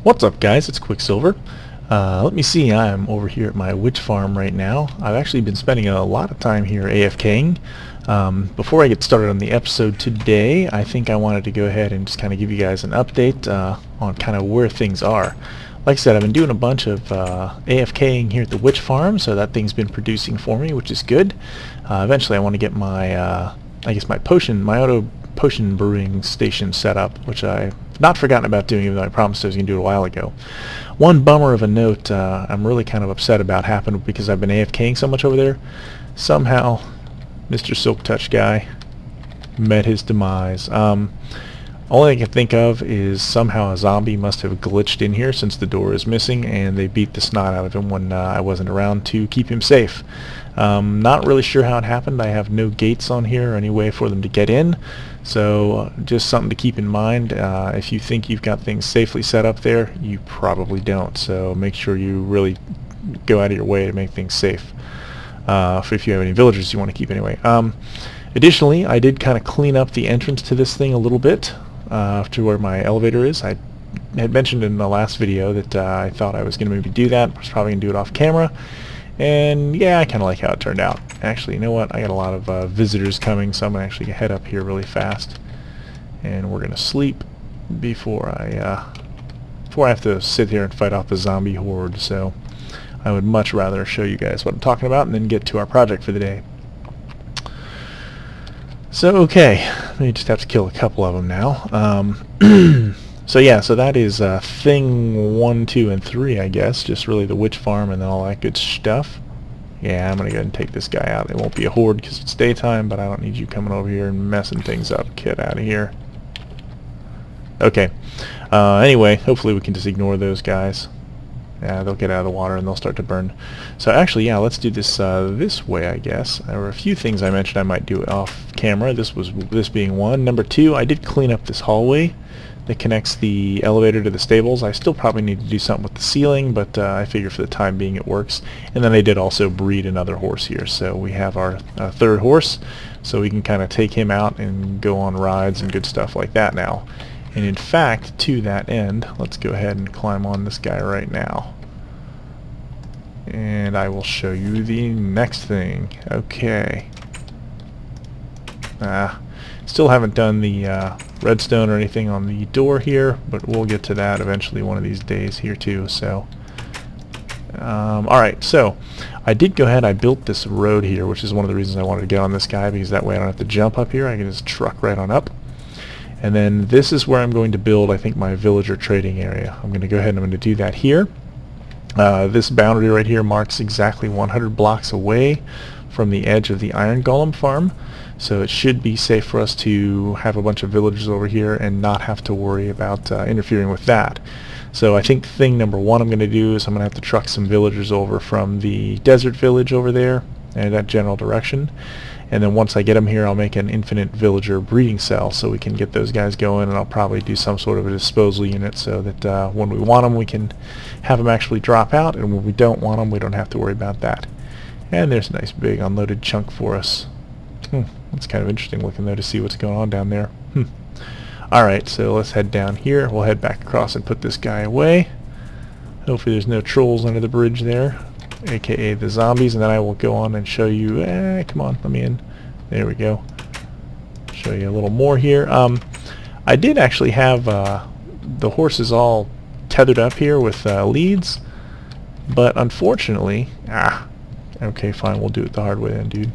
What's up, guys? It's Quicksilver. Let me see, I'm over here at my witch farm right now. I've actually been spending a lot of time here AFKing. Before I get started on the episode today, I think I wanted to go ahead and just kind of give you guys an update on kind of where things are. Like I said, I've been doing a bunch of AFKing here at the witch farm, so that thing's been producing for me, which is good. Eventually I want to get my, my auto potion brewing station set up, which I've not forgotten about doing, even though I promised I was going to do it a while ago. One bummer of a note I'm really kind of upset about happened because I've been AFKing so much over there. Somehow Mr. Silk Touch guy met his demise. Only thing I can think of is somehow a zombie must have glitched in here since the door is missing, and they beat the snot out of him when I wasn't around to keep him safe. Not really sure how it happened. I have no gates on here or any way for them to get in, so just something to keep in mind. If you think you've got things safely set up there, you probably don't, so make sure you really go out of your way to make things safe, if you have any villagers you want to keep anyway. Additionally, I did kind of clean up the entrance to this thing a little bit, to where my elevator is. I had mentioned in the last video that I thought I was going to maybe do that. I was probably going to do it off camera, and yeah, I kind of like how it turned out. Actually, you know what? I got a lot of visitors coming, so I'm going to actually head up here really fast, and we're going to sleep before I have to sit here and fight off the zombie horde. So I would much rather show you guys what I'm talking about and then get to our project for the day. So okay, we just have to kill a couple of them now. So yeah, so that is thing 1, 2, and 3, I guess. Just really the witch farm and all that good stuff. Yeah, I'm gonna go ahead and take this guy out. It won't be a horde because it's daytime, but I don't need you coming over here and messing things up. Get out of here. Okay. Anyway, hopefully we can just ignore those guys. Yeah, they'll get out of the water and they'll start to burn. So actually, yeah, let's do this this way, I guess. There were a few things I mentioned I might do off camera. This being one. Number 2, I did clean up this hallway that connects the elevator to the stables. I still probably need to do something with the ceiling, but I figure for the time being it works. And then I did also breed another horse here, so we have our third horse, so we can kind of take him out and go on rides and good stuff like that now. And in fact, to that end, let's go ahead and climb on this guy right now. And I will show you the next thing. Okay. Still haven't done the redstone or anything on the door here, but we'll get to that eventually one of these days here too. So, alright, so I did go ahead, I built this road here, which is one of the reasons I wanted to get on this guy, because that way I don't have to jump up here. I can just truck right on up. And then this is where I'm going to build, I think, my villager trading area. I'm going to go ahead and I'm going to do that here. This boundary right here marks exactly 100 blocks away from the edge of the iron golem farm. So it should be safe for us to have a bunch of villagers over here and not have to worry about interfering with that. So I think thing number 1 I'm going to do is I'm going to have to truck some villagers over from the desert village over there in that general direction. And then once I get them here, I'll make an infinite villager breeding cell so we can get those guys going, and I'll probably do some sort of a disposal unit so that when we want them, we can have them actually drop out, and when we don't want them, we don't have to worry about that. And there's a nice big unloaded chunk for us. It's kind of interesting looking though to see what's going on down there. Alright, so let's head down here. We'll head back across and put this guy away. Hopefully there's no trolls under the bridge there, aka the zombies, and then I will go on and show you, come on, let me in. There we go. Show you a little more here. I did actually have the horses all tethered up here with leads, but unfortunately, okay, fine, we'll do it the hard way then, dude.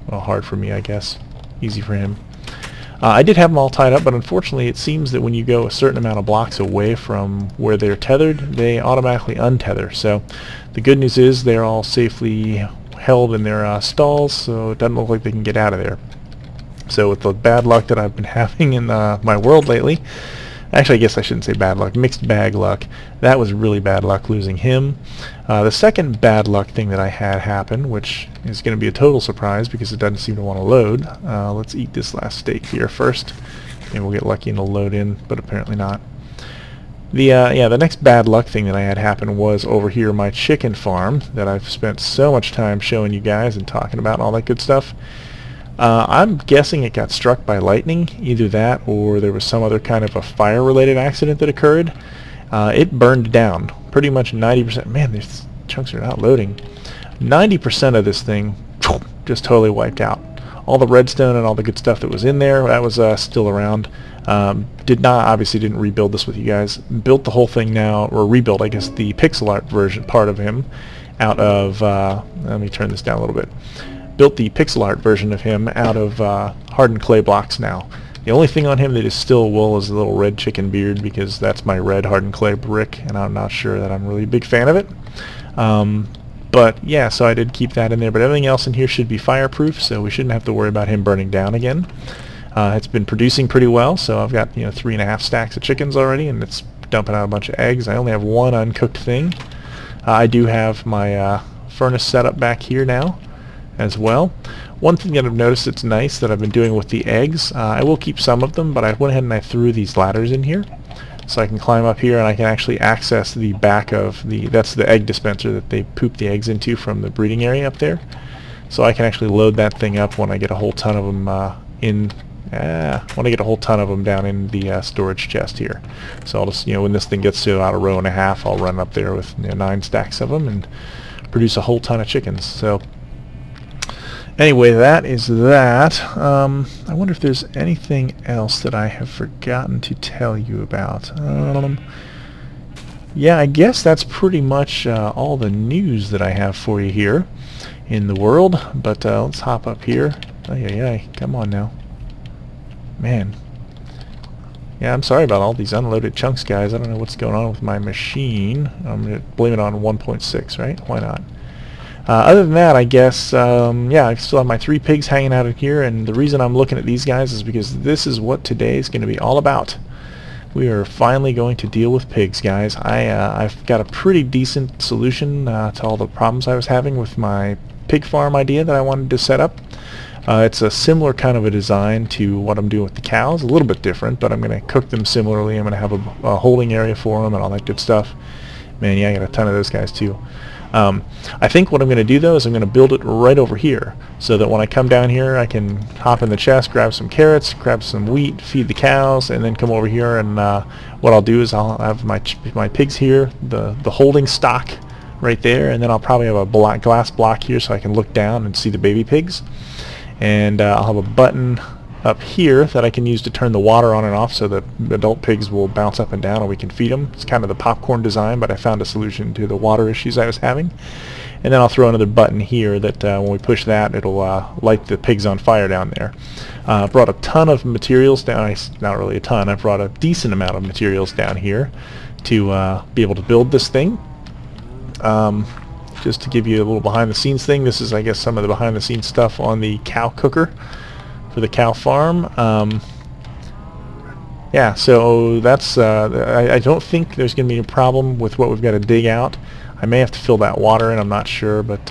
Well, hard for me, I guess. Easy for him. I did have them all tied up, but unfortunately it seems that when you go a certain amount of blocks away from where they're tethered, they automatically untether. So the good news is they're all safely held in their stalls, so it doesn't look like they can get out of there. So with the bad luck that I've been having in my world lately, actually I guess I shouldn't say bad luck, mixed bag luck, that was really bad luck losing him. The second bad luck thing that I had happen, which is going to be a total surprise because it doesn't seem to want to load. Let's eat this last steak here first. Maybe we'll get lucky and it'll load in, but apparently not. The next bad luck thing that I had happen was over here my chicken farm that I've spent so much time showing you guys and talking about and all that good stuff. I'm guessing it got struck by lightning, either that or there was some other kind of a fire-related accident that occurred. it burned down. Pretty much 90%. Man, these chunks are not loading. 90% of this thing just totally wiped out. All the redstone and all the good stuff that was in there, that was still around. Obviously didn't rebuild this with you guys. Built the whole thing now, or rebuilt, I guess, the pixel art version part of him out of, let me turn this down a little bit. Built the pixel art version of him out of hardened clay blocks now. The only thing on him that is still wool is the little red chicken beard, because that's my red hardened clay brick, and I'm not sure that I'm really a big fan of it. But yeah, so I did keep that in there, but everything else in here should be fireproof, so we shouldn't have to worry about him burning down again. It's been producing pretty well, so I've got 3.5 stacks of chickens already, and it's dumping out a bunch of eggs. I only have one uncooked thing. I do have my furnace set up back here now as well. One thing that I've noticed that's nice that I've been doing with the eggs, I will keep some of them, but I went ahead and I threw these ladders in here. So I can climb up here and I can actually access the back of that's the egg dispenser that they poop the eggs into from the breeding area up there. So I can actually load that thing up when I get a whole ton of them when I get a whole ton of them down in the storage chest here. So I'll just, when this thing gets to about a row and a half, I'll run up there with 9 stacks of them and produce a whole ton of chickens. So anyway, that is that. I wonder if there's anything else that I have forgotten to tell you about. Yeah, I guess that's pretty much all the news that I have for you here in the world. But let's hop up here. Ay, come on now. Man. Yeah, I'm sorry about all these unloaded chunks, guys. I don't know what's going on with my machine. I'm going to blame it on 1.6, right? Why not? Other than that, I guess, yeah, I still have my 3 pigs hanging out in here, and the reason I'm looking at these guys is because this is what today is going to be all about. We are finally going to deal with pigs, guys. I've got a pretty decent solution to all the problems I was having with my pig farm idea that I wanted to set up. It's a similar kind of a design to what I'm doing with the cows, a little bit different, but I'm going to cook them similarly. I'm going to have a holding area for them and all that good stuff. Man, yeah, I got a ton of those guys too. I think what I'm going to do though is I'm going to build it right over here so that when I come down here I can hop in the chest, grab some carrots, grab some wheat, feed the cows, and then come over here and what I'll do is I'll have my pigs here, the holding stock right there, and then I'll probably have a glass block here so I can look down and see the baby pigs. And I'll have a button up here that I can use to turn the water on and off so that the adult pigs will bounce up and down and we can feed them. It's kind of the popcorn design, but I found a solution to the water issues I was having. And then I'll throw another button here that when we push that, it'll light the pigs on fire down there. Brought a ton of materials down. Not really a ton. I brought a decent amount of materials down here to be able to build this thing. Just to give you a little behind the scenes thing, this is, I guess, some of the behind the scenes stuff on the cow cooker for the cow farm. Yeah, so that's I don't think there's going to be a problem with what we've got to dig out. I may have to fill that water in, I'm not sure, but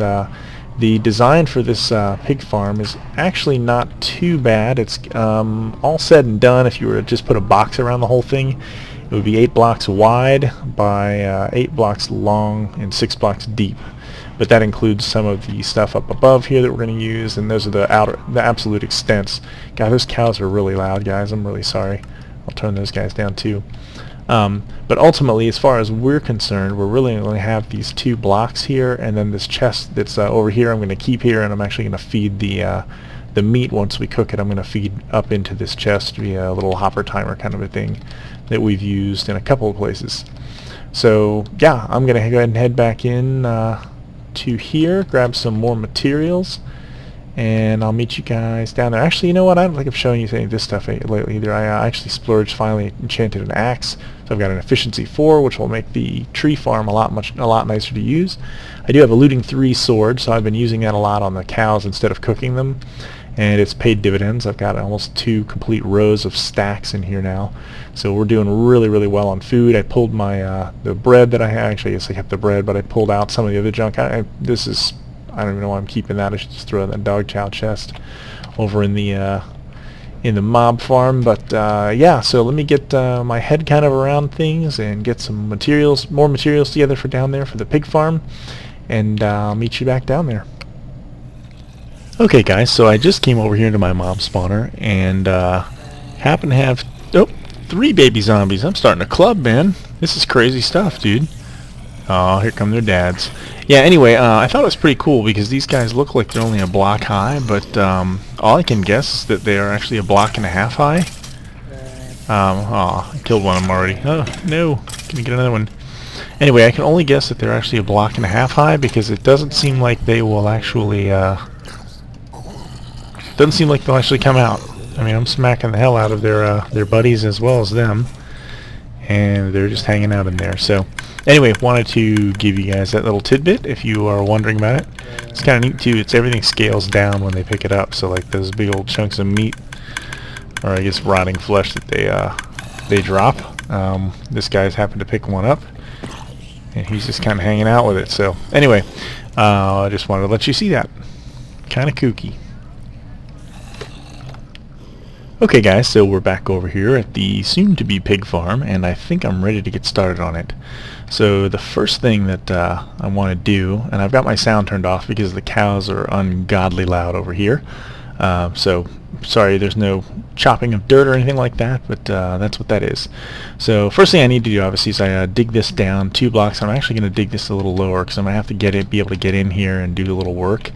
the design for this pig farm is actually not too bad. It's all said and done. If you were to just put a box around the whole thing, it would be 8 blocks wide by 8 blocks long and 6 blocks deep. But that includes some of the stuff up above here that we're going to use, and those are the absolute extents. God, those cows are really loud, guys. I'm really sorry. I'll turn those guys down too. But ultimately, as far as we're concerned, we're really going to have these 2 blocks here, and then this chest that's over here I'm going to keep here, and I'm actually going to feed the meat once we cook it. I'm going to feed up into this chest via a little hopper timer kind of a thing that we've used in a couple of places. So yeah, I'm going to go ahead and head back in to here, grab some more materials, and I'll meet you guys down there. Actually, you know what? I don't think I've shown you any of this stuff lately either. I actually splurged, finally enchanted an axe. So I've got an efficiency 4, which will make the tree farm a lot nicer to use. I do have a looting 3 sword, so I've been using that a lot on the cows instead of cooking them, and it's paid dividends. I've got almost 2 complete rows of stacks in here now, so we're doing really, really well on food. I pulled my the bread that I had. Actually, yes, I kept the bread, but I pulled out some of the other junk. I don't even know why I'm keeping that. I should just throw it in that dog chow chest over in the mob farm. But yeah, so let me get my head kind of around things and get some materials, more materials together for down there for the pig farm, and I'll meet you back down there. Okay, guys, so I just came over here to my mob spawner and happen to have 3 baby zombies. I'm starting a club, man. This is crazy stuff, dude. Oh, here come their dads. Yeah, anyway, I thought it was pretty cool because these guys look like they're only a block high, but all I can guess is that they are actually a block and a half high. Oh, I killed one of them already. Oh, no. Can we get another one? Anyway, I can only guess that they're actually a block and a half high because it doesn't seem like they will actually, doesn't seem like they'll actually come out. I mean, I'm smacking the hell out of their buddies as well as them, and they're just hanging out in there. So, anyway, wanted to give you guys that little tidbit if you are wondering about it. It's kind of neat too. It's everything scales down when they pick it up. So, like those big old chunks of meat, or I guess rotting flesh that they drop. This guy's happened to pick one up, and he's just kind of hanging out with it. So, anyway, I just wanted to let you see that. Kind of kooky. Okay guys, so we're back over here at the soon-to-be pig farm, and I think I'm ready to get started on it. So the first thing that I want to do, and I've got my sound turned off because the cows are ungodly loud over here. So sorry, there's no chopping of dirt or anything like that, but that's what that is. So first thing I need to do, obviously, is I dig this down 2 blocks. I'm actually going to dig this a little lower because I'm going to have to be able to get in here and do a little work.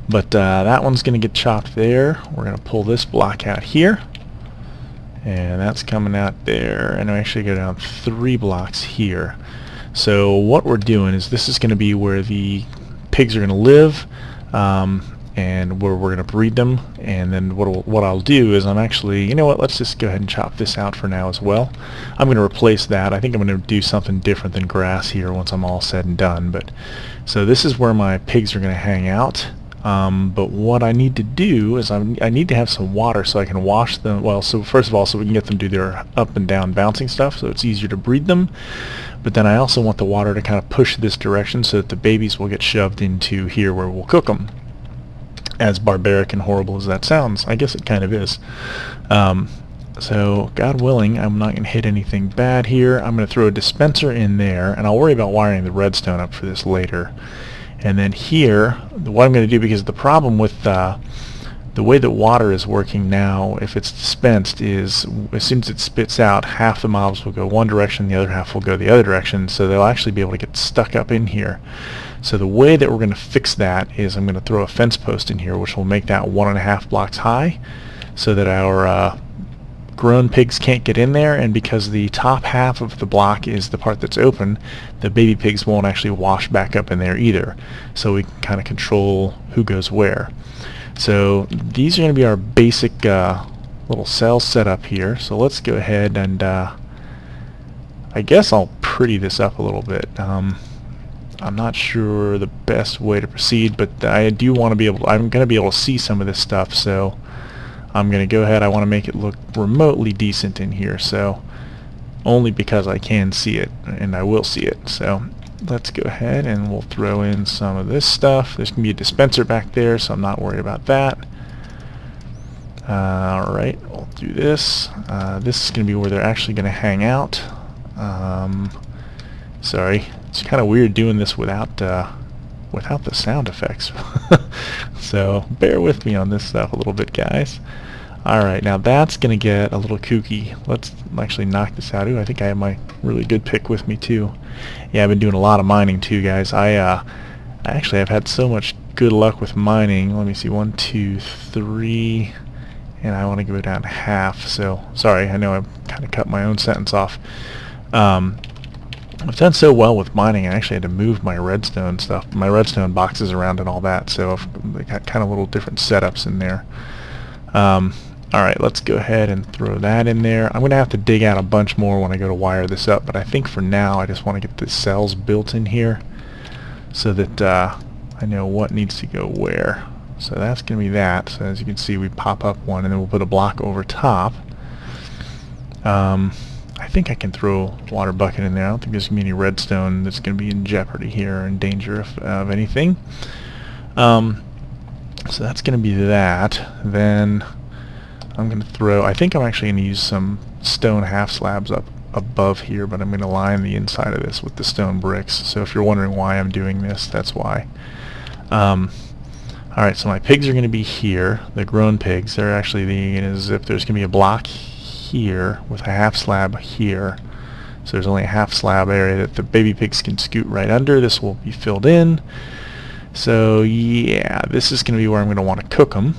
But that one's going to get chopped there. We're going to pull this block out here, and that's coming out there, and I actually go down 3 blocks here. So what we're doing is this is going to be where the pigs are going to live, and where we're going to breed them. And then what I'll do is I'm actually, you know what, let's just go ahead and chop this out for now as well. I'm going to replace that. I think I'm going to do something different than grass here once I'm all said and done. But so this is where my pigs are going to hang out. But what I need to do is I need to have some water so I can wash them. Well, so first of all, so we can get them to do their up and down bouncing stuff, so it's easier to breed them. But then I also want the water to kind of push this direction so that the babies will get shoved into here where we'll cook them. As barbaric and horrible as that sounds, I guess it kind of is. So God willing, I'm not going to hit anything bad here. I'm going to throw a dispenser in there, and I'll worry about wiring the redstone up for this later. And then here, what I'm going to do, because the problem with the way that water is working now, if it's dispensed, is as soon as it spits out, half the mobs will go one direction, the other half will go the other direction, so they'll actually be able to get stuck up in here. So the way that we're going to fix that is I'm going to throw a fence post in here, which will make that 1.5 blocks high, so that our grown pigs can't get in there, and because the top half of the block is the part that's open, the baby pigs won't actually wash back up in there either. So we can kind of control who goes where. So these are going to be our basic little cell setup here. So let's go ahead and I guess I'll pretty this up a little bit. I'm not sure the best way to proceed, but I do want to be able. I'm going to be able to see some of this stuff, so I'm going to go ahead. I want to make it look remotely decent in here, so only because I can see it, and I will see it. So let's go ahead and we'll throw in some of this stuff. There's going to be a dispenser back there, so I'm not worried about that. Alright, we'll do this. This is going to be where they're actually going to hang out. Sorry, it's kind of weird doing this without the sound effects. So bear with me on this stuff a little bit, guys. Alright, now that's going to get a little kooky. Let's actually knock this out. Ooh, I think I have my really good pick with me too. Yeah, I've been doing a lot of mining too, guys. I actually have had so much good luck with mining. Let me see, 1, 2, 3, and I want to go down half. So sorry, I know I kind of cut my own sentence off. I've done so well with mining, I actually had to move my redstone stuff, my redstone boxes around and all that, so I've got kind of little different setups in there. Alright, let's go ahead and throw that in there. I'm going to have to dig out a bunch more when I go to wire this up, but I think for now I just want to get the cells built in here so that I know what needs to go where. So that's going to be that. So as you can see, we pop up one, and then we'll put a block over top. I think I can throw a water bucket in there. I don't think there's going to be any redstone that's going to be in jeopardy here or in danger of anything. So that's going to be that. Then I'm going to throw, I think I'm actually going to use some stone half slabs up above here, but I'm going to line the inside of this with the stone bricks. So if you're wondering why I'm doing this, that's why. Alright, so my pigs are going to be here. The grown pigs, they're actually as if there's going to be a block here with a half slab here. So there's only a half slab area that the baby pigs can scoot right under. This will be filled in. So yeah, this is going to be where I'm going to want to cook them.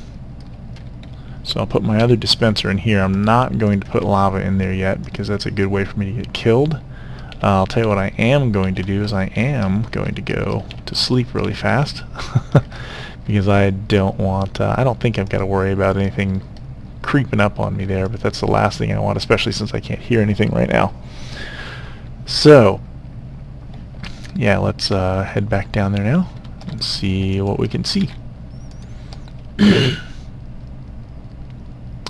So I'll put my other dispenser in here. I'm not going to put lava in there yet because that's a good way for me to get killed. I'll tell you what I am going to do is I am going to go to sleep really fast because I don't want, I don't think I've got to worry about anything creeping up on me there, but that's the last thing I want, especially since I can't hear anything right now. So yeah, let's head back down there now and see what we can see.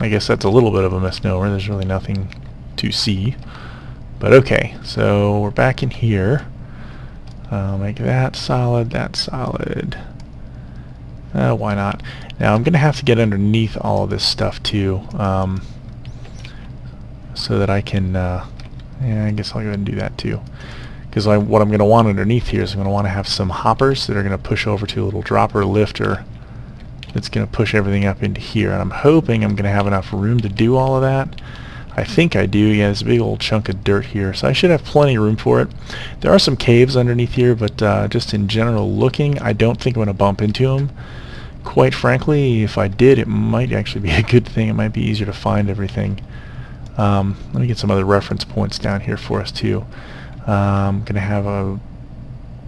I guess that's a little bit of a misnomer. There's really nothing to see. But okay, so we're back in here. Make that solid, that solid. Why not? Now I'm going to have to get underneath all of this stuff too, so that I can, yeah, I guess I'll go ahead and do that too. Because what I'm going to want underneath here is I'm going to want to have some hoppers that are going to push over to a little dropper lifter that's going to push everything up into here. And I'm hoping I'm going to have enough room to do all of that. I think I do. Yeah, there's a big old chunk of dirt here, so I should have plenty of room for it. There are some caves underneath here, but just in general looking, I don't think I'm going to bump into them. Quite frankly, if I did, it might actually be a good thing. It might be easier to find everything. Let me get some other reference points down here for us too. I'm going to have a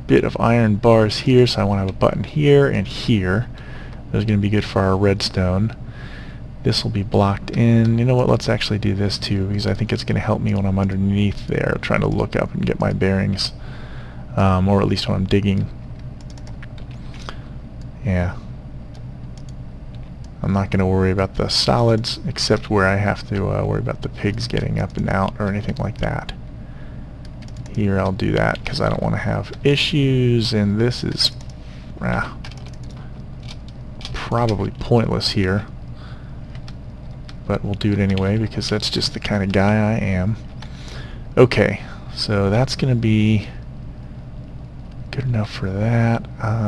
bit of iron bars here, so I want to have a button here and here. Those are going to be good for our redstone. This will be blocked in. You know what, let's actually do this too, because I think it's going to help me when I'm underneath there trying to look up and get my bearings, or at least when I'm digging. Yeah, I'm not going to worry about the solids except where I have to worry about the pigs getting up and out or anything like that. Here I'll do that because I don't want to have issues, and this is probably pointless here, but we'll do it anyway because that's just the kind of guy I am. Okay, so that's going to be good enough for that.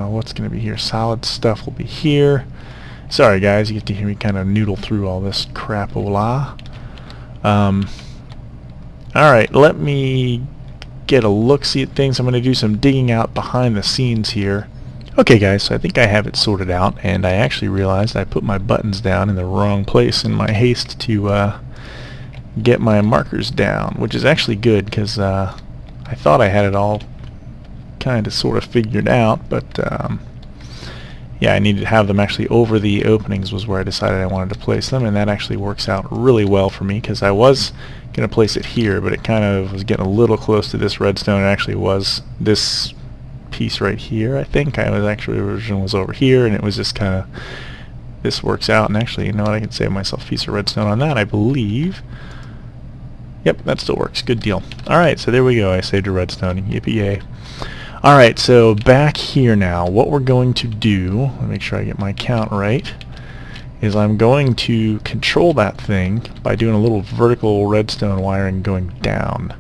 What's going to be here? Solid stuff will be here. Sorry guys, you get to hear me kind of noodle through all this crapola. Alright, let me get a look-see at things. I'm going to do some digging out behind the scenes here. Okay guys, so I think I have it sorted out, and I actually realized I put my buttons down in the wrong place in my haste to get my markers down, which is actually good because I thought I had it all kind of sort of figured out, but yeah, I needed to have them actually over the openings was where I decided I wanted to place them, and that actually works out really well for me because I was going to place it here, but it kind of was getting a little close to this redstone. It actually was this piece right here. I think I was actually original was over here, and it was just kind of, this works out. And actually, you know what, I can save myself a piece of redstone on that, I believe. Yep, that still works. Good deal. Alright, so there we go. I saved a redstone. Yippee yay. Alright, so back here now, what we're going to do, let me make sure I get my count right, is I'm going to control that thing by doing a little vertical redstone wiring going down.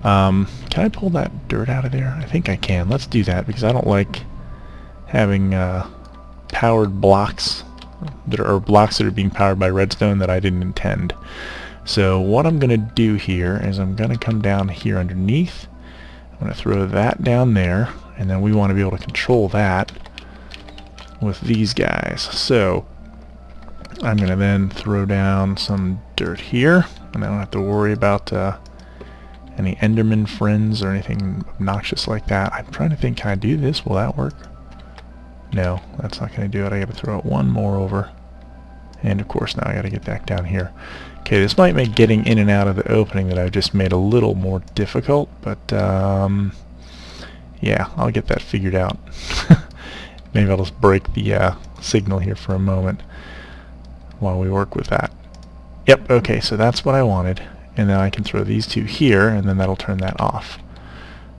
Can I pull that dirt out of there? I think I can. Let's do that because I don't like having powered blocks that are blocks that are being powered by redstone that I didn't intend. So what I'm going to do here is I'm going to come down here underneath. I'm going to throw that down there, and then we want to be able to control that with these guys. So I'm going to then throw down some dirt here, and I don't have to worry about any Enderman friends or anything obnoxious like that. I'm trying to think, can I do this? Will that work? No, that's not going to do it. I got to throw it one more over. And of course now I got to get back down here. Okay, this might make getting in and out of the opening that I've just made a little more difficult, but yeah, I'll get that figured out. Maybe I'll just break the signal here for a moment while we work with that. Yep, okay, so that's what I wanted. And then I can throw these two here, and then that'll turn that off.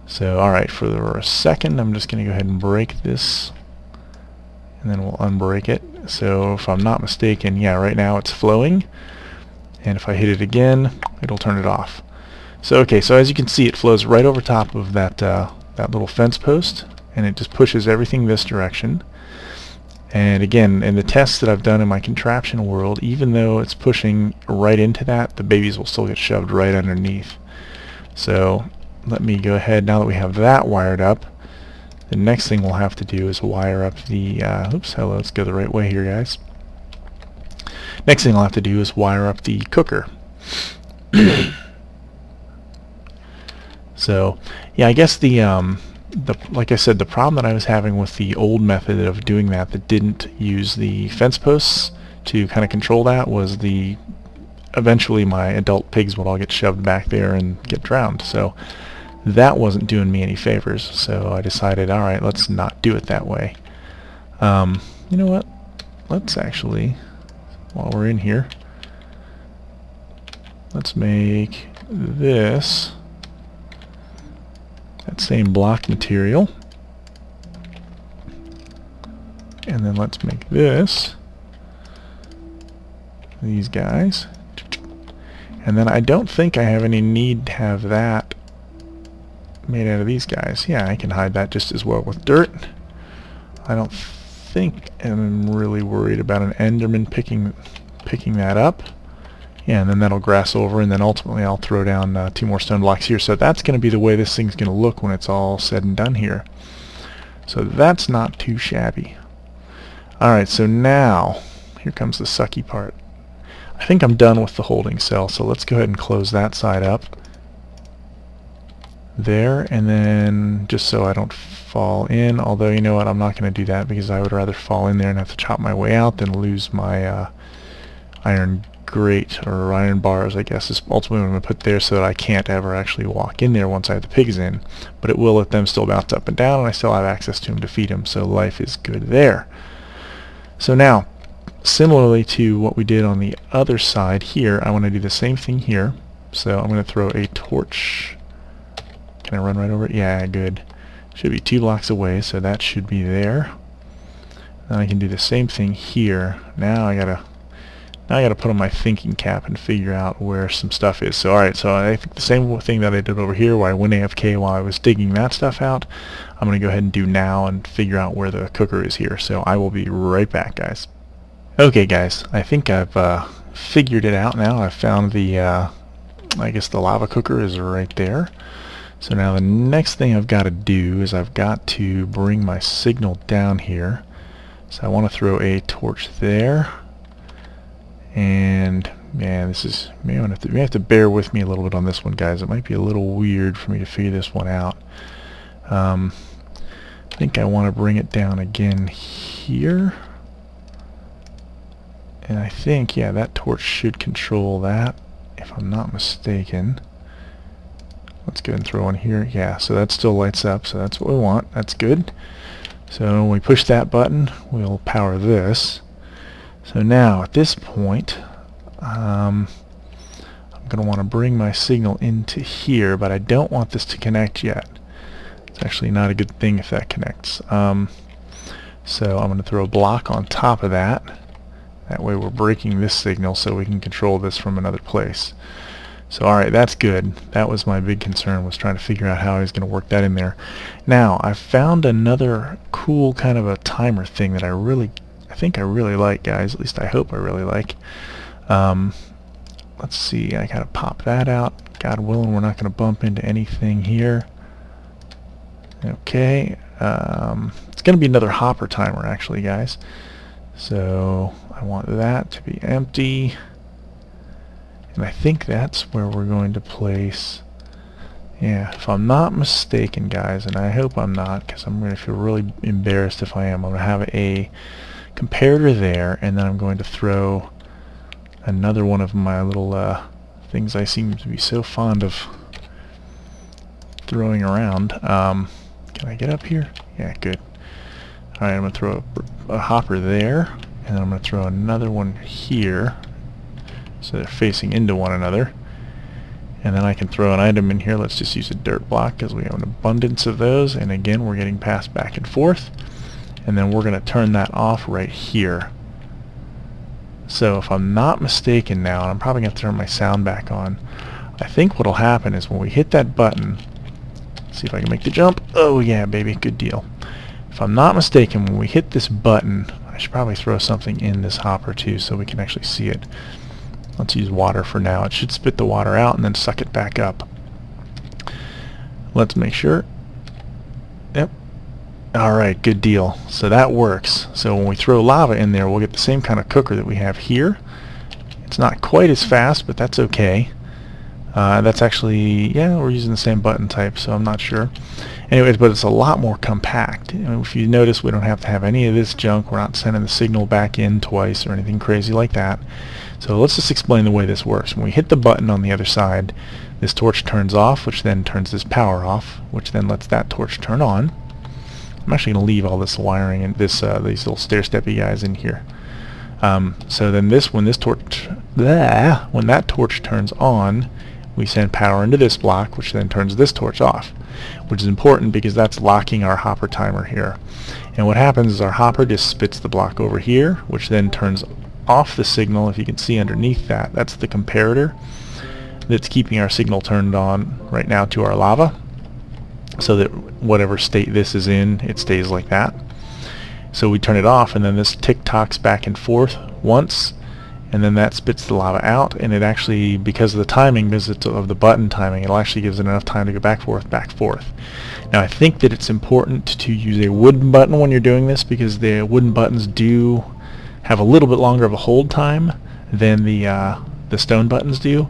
So, alright, for a second, I'm just going to go ahead and break this, and then we'll unbreak it. So, if I'm not mistaken, yeah, right now it's flowing, and if I hit it again, it'll turn it off. So, okay, so as you can see, it flows right over top of that, that little fence post, and it just pushes everything this direction. And again, in the tests that I've done in my contraption world, even though it's pushing right into that, the babies will still get shoved right underneath. So let me go ahead, now that we have that wired up, the next thing we'll have to do is wire up the, oops, hello, let's go the right way here, guys. Next thing I'll have to do is wire up the cooker. So, yeah, I guess like I said, the problem that I was having with the old method of doing that didn't use the fence posts to kind of control that was eventually my adult pigs would all get shoved back there and get drowned. So that wasn't doing me any favors. So I decided, all right, let's not do it that way. You know what? Let's actually, while we're in here, let's make this that same block material, and then let's make these guys, and then I don't think I have any need to have that made out of these guys. Yeah, I can hide that just as well with dirt. I don't think I'm really worried about an Enderman picking that up. Yeah, and then that'll grass over, and then ultimately I'll throw down 2 more stone blocks here. So that's going to be the way this thing's going to look when it's all said and done here. So that's not too shabby. Alright, so now, here comes the sucky part. I think I'm done with the holding cell, so let's go ahead and close that side up. There, and then just so I don't fall in, although you know what, I'm not going to do that because I would rather fall in there and have to chop my way out than lose my iron grate, or iron bars, I guess, is ultimately what I'm going to put there so that I can't ever actually walk in there once I have the pigs in. But it will let them still bounce up and down, and I still have access to them to feed them, so life is good there. So now, similarly to what we did on the other side here, I want to do the same thing here. So I'm going to throw a torch. Can I run right over it? Yeah, good. Should be 2 blocks away, so that should be there. Then I can do the same thing here. Now I gotta put on my thinking cap and figure out where some stuff is. So alright, so I think the same thing that I did over here where I went AFK while I was digging that stuff out, I'm going to go ahead and do now and figure out where the cooker is here. So I will be right back, guys. Okay guys, I think I've figured it out now. I've found the, I guess the lava cooker is right there. So now the next thing I've got to do is I've got to bring my signal down here. So I want to throw a torch there. And man, this is, you have to bear with me a little bit on this one, guys. It might be a little weird for me to figure this one out. I think I want to bring it down again here. And I think, yeah, that torch should control that, if I'm not mistaken. Let's go ahead and throw one here. Yeah, so that still lights up, so that's what we want. That's good. So when we push that button, we'll power this. So now, at this point, I'm going to want to bring my signal into here, but I don't want this to connect yet. It's actually not a good thing if that connects. So I'm going to throw a block on top of that. That way we're breaking this signal so we can control this from another place. So alright, that's good. That was my big concern, was trying to figure out how I was going to work that in there. Now, I found another cool kind of a timer thing that I think I really like, guys. At least I hope I really like. Let's see, I gotta pop that out. God willing, we're not going to bump into anything here. Okay, it's going to be another hopper timer, actually, guys. So I want that to be empty. And I think that's where we're going to place, yeah, if I'm not mistaken, guys, and I hope I'm not, because I'm going to feel really embarrassed if I am. I'm going to have a comparator there, and then I'm going to throw another one of my little things I seem to be so fond of throwing around. Can I get up here? Yeah, good. Alright, I'm going to throw a hopper there, and then I'm going to throw another one here, so they're facing into one another. And then I can throw an item in here. Let's just use a dirt block because we have an abundance of those, and again we're getting passed back and forth. And then we're going to turn that off right here. So if I'm not mistaken now, and I'm probably going to turn my sound back on, I think what will happen is when we hit that button, see if I can make the jump. Oh yeah, baby, good deal. If I'm not mistaken, when we hit this button, I should probably throw something in this hopper too so we can actually see it. Let's use water for now. It should spit the water out and then suck it back up. Let's make sure. Yep. Alright, good deal. So that works. So when we throw lava in there, we'll get the same kind of cooker that we have here. It's not quite as fast, but that's okay. That's actually, yeah, we're using the same button type, so I'm not sure. Anyways, but it's a lot more compact. If you notice, we don't have to have any of this junk. We're not sending the signal back in twice or anything crazy like that. So let's just explain the way this works. When we hit the button on the other side, this torch turns off, which then turns this power off, which then lets that torch turn on. I'm actually going to leave all this wiring and these little stair-steppy guys in here. So then when that torch turns on, we send power into this block, which then turns this torch off, which is important because that's locking our hopper timer here. And what happens is our hopper just spits the block over here, which then turns off the signal. If you can see underneath that, that's the comparator that's keeping our signal turned on right now to our lava, so that whatever state this is in, it stays like that. So we turn it off, and then this tick-tocks back and forth once, and then that spits the lava out, and it actually, because of the timing, because it's of the button timing, it'll actually gives it enough time to go back, forth. Now I think that it's important to use a wooden button when you're doing this, because the wooden buttons do have a little bit longer of a hold time than the stone buttons do.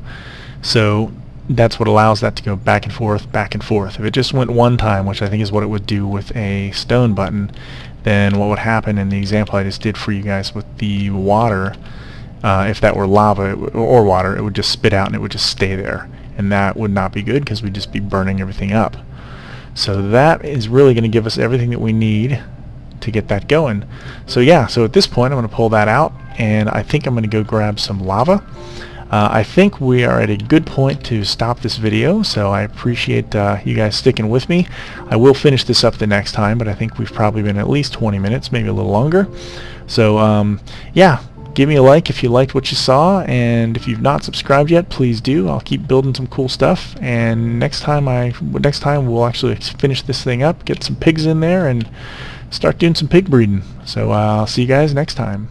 So that's what allows that to go back and forth, back and forth. If it just went one time, which I think is what it would do with a stone button, then what would happen in the example I just did for you guys with the water, if that were lava or water, it would just spit out and it would just stay there. And that would not be good because we'd just be burning everything up. So that is really going to give us everything that we need to get that going. So yeah, so at this point I'm going to pull that out, and I think I'm going to go grab some lava. I think we are at a good point to stop this video, so I appreciate you guys sticking with me. I will finish this up the next time, but I think we've probably been at least 20 minutes, maybe a little longer. So yeah, give me a like if you liked what you saw, and if you've not subscribed yet, please do. I'll keep building some cool stuff, and next time we'll actually finish this thing up, get some pigs in there, and start doing some pig breeding. So I'll see you guys next time.